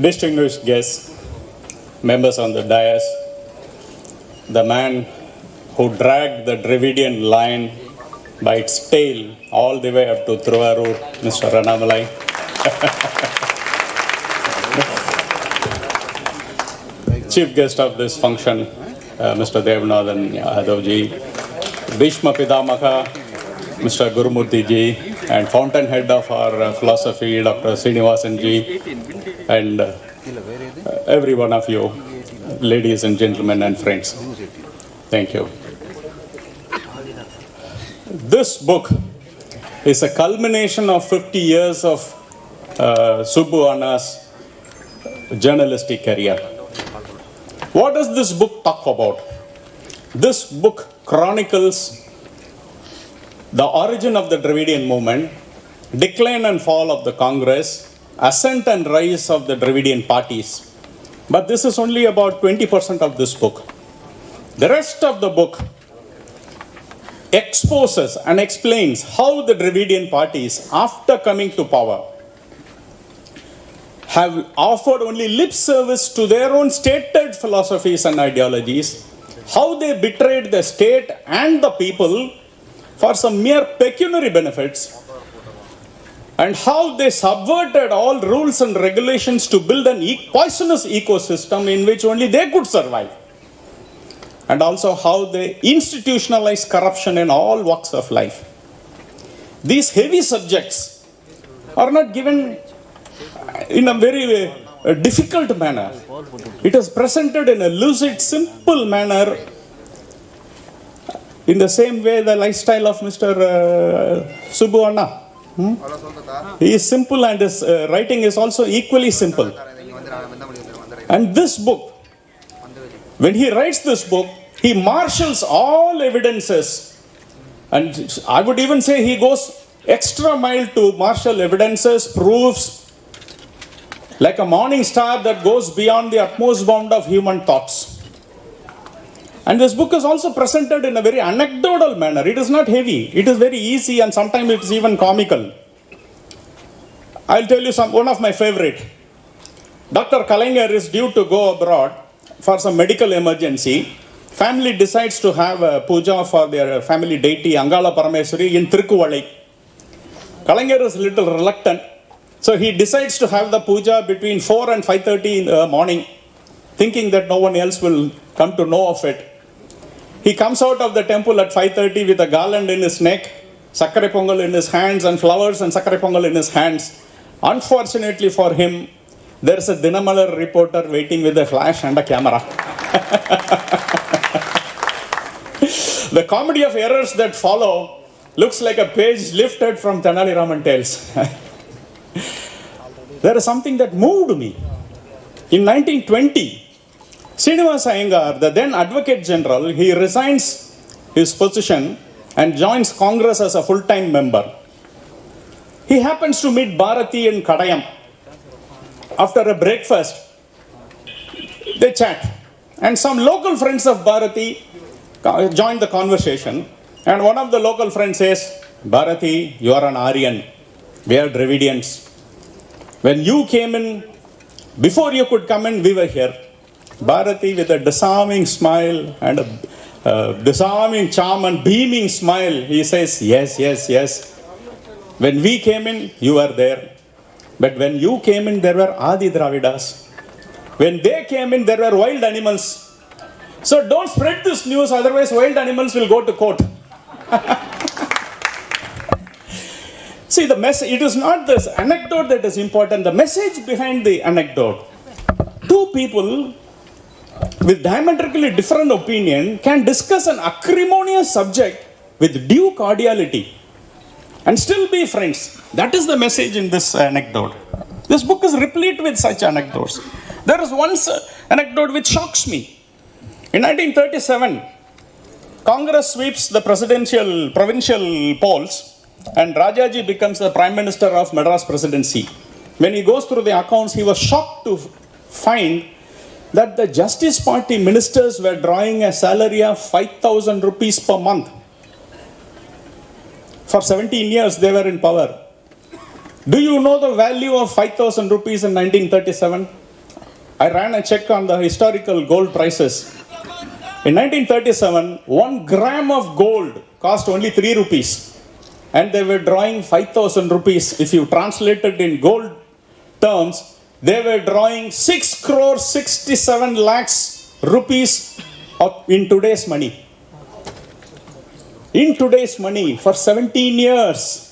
Distinguished guests, members on the dais, the man who dragged the Dravidian line by its tail all the way up to Thiruvarur, Mr. Annamalai. Chief guest of this function, Mr. Devanathan Yadavji, Bhishma Pidamaka, Mr. Gurumurthy ji, and fountainhead of our philosophy, Dr. Srinivasan ji, and every one of you, ladies and gentlemen and friends. Thank you. This book is a culmination of 50 years of Subbu Anna's journalistic career. What does this book talk about? This book chronicles the origin of the Dravidian movement, decline and fall of the Congress, ascent and rise of the Dravidian parties. But this is only about 20% of this book. The rest of the book exposes and explains how the Dravidian parties, after coming to power, have offered only lip service to their own stated philosophies and ideologies, how they betrayed the state and the people for some mere pecuniary benefits, and how they subverted all rules and regulations to build an poisonous ecosystem in which only they could survive, and also how they institutionalized corruption in all walks of life. These heavy subjects are not given in a very difficult manner. It is presented in a lucid, simple manner, in the same way the lifestyle of Mr. Subbu Anna. He is simple and his writing is also equally simple. And this book, when he writes this book, he marshals all evidences, and I would even say he goes extra mile to marshal evidences, proofs, like a morning star that goes beyond the utmost bound of human thoughts. And this book is also presented in a very anecdotal manner. It is not heavy. It is very easy, and sometimes it is even comical. I'll tell you one of my favorite. Dr. Kalaignar is due to go abroad for some medical emergency. Family decides to have a puja for their family deity Angala Parameswari in Tirukkuvalai. Kalaignar is a little reluctant, so he decides to have the puja between 4 and 5:30 in the morning, thinking that no one else will come to know of it. He comes out of the temple at 5:30 with a garland in his neck, Sakkare Pongal in his hands, and flowers and Sakkare Pongal in his hands. Unfortunately for him, there is a Dinamalar reporter waiting with a flash and a camera. The comedy of errors that follow looks like a page lifted from Tenali Raman Tales. There is something that moved me. In 1920, Srinivasa Iyengar, the then Advocate General, he resigns his position and joins Congress as a full-time member. He happens to meet Bharati in Kadayam. After a breakfast, they chat. And some local friends of Bharati join the conversation. And one of the local friends says, "Bharati, you are an Aryan. We are Dravidians. When you came in, before you could come in, we were here." Bharati, with a disarming smile and a disarming charm and beaming smile, he says, "Yes, yes, yes. When we came in, you were there. But when you came in, there were Adi Dravidas. When they came in, there were wild animals. So don't spread this news, otherwise wild animals will go to court." See, the message, it is not this anecdote that is important, the message behind the anecdote. Two people with diametrically different opinion can discuss an acrimonious subject with due cordiality and still be friends. That is the message in this anecdote. This book is replete with such anecdotes. There is one anecdote which shocks me. In 1937, Congress sweeps the provincial polls, and Rajaji becomes the Prime Minister of Madras Presidency. When he goes through the accounts, he was shocked to find that the Justice Party ministers were drawing a salary of 5,000 rupees per month. For 17 years they were in power. Do you know the value of 5,000 rupees in 1937? I ran a check on the historical gold prices. In 1937, 1 gram of gold cost only 3 rupees. And they were drawing 5,000 rupees. If you translate it in gold terms, they were drawing 6 crore 67 lakhs rupees in today's money. In today's money for 17 years.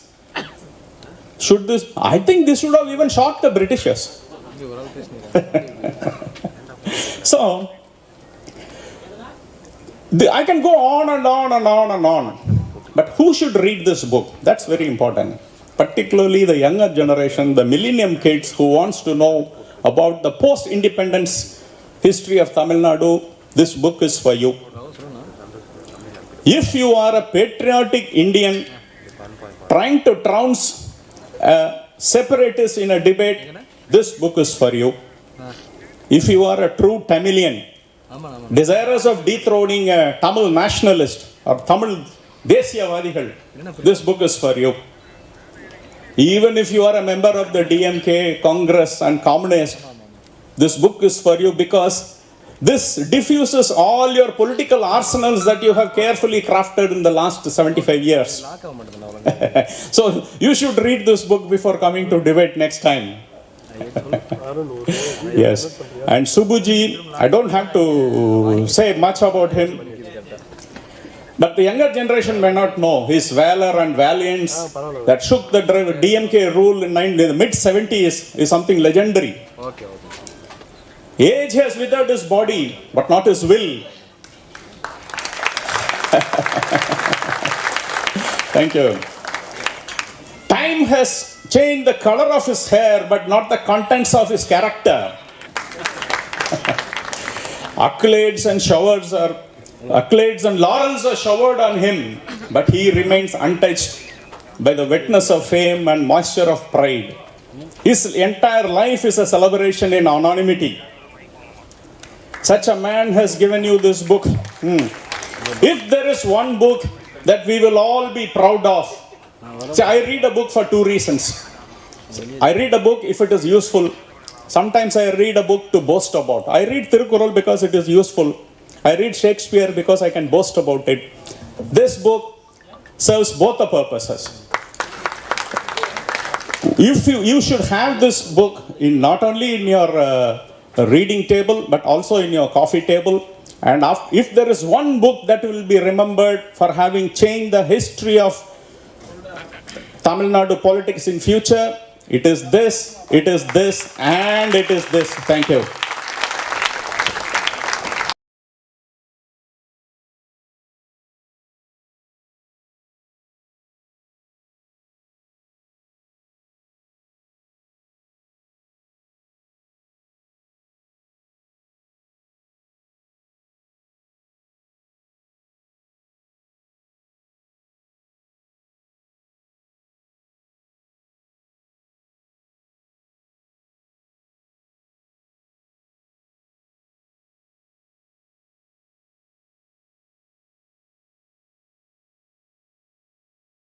I think this should have even shocked the Britishers. So, I can go on and on and on and on. But who should read this book? That's very important. Particularly the younger generation, the millennium kids who wants to know about the post-independence history of Tamil Nadu. This book is for you. If you are a patriotic Indian trying to trounce separatists in a debate, this book is for you. If you are a true Tamilian, desirous of dethroning a Tamil nationalist or Tamil Desiyavadigal, this book is for you. Even if you are a member of the DMK, Congress and Communist, this book is for you because this diffuses all your political arsenals that you have carefully crafted in the last 75 years. So you should read this book before coming to debate next time. Yes. And Subbuji, I don't have to say much about him. But the younger generation may not know his valor and valiance that shook the DMK rule in the mid-70s is something legendary. Age has withered his body, but not his will. Thank you. Time has changed the color of his hair, but not the contents of his character. Accolades and laurels are showered on him, but he remains untouched by the wetness of fame and moisture of pride. His entire life is a celebration in anonymity. Such a man has given you this book. If there is one book that we will all be proud of, see, I read a book for two reasons. I read a book if it is useful. Sometimes I read a book to boast about. I read Tirukkural because it is useful. I read Shakespeare because I can boast about it. This book serves both the purposes. You should have this book not only in your reading table, but also in your coffee table. And if there is one book that will be remembered for having changed the history of Tamil Nadu politics in future, it is this, and it is this. Thank you.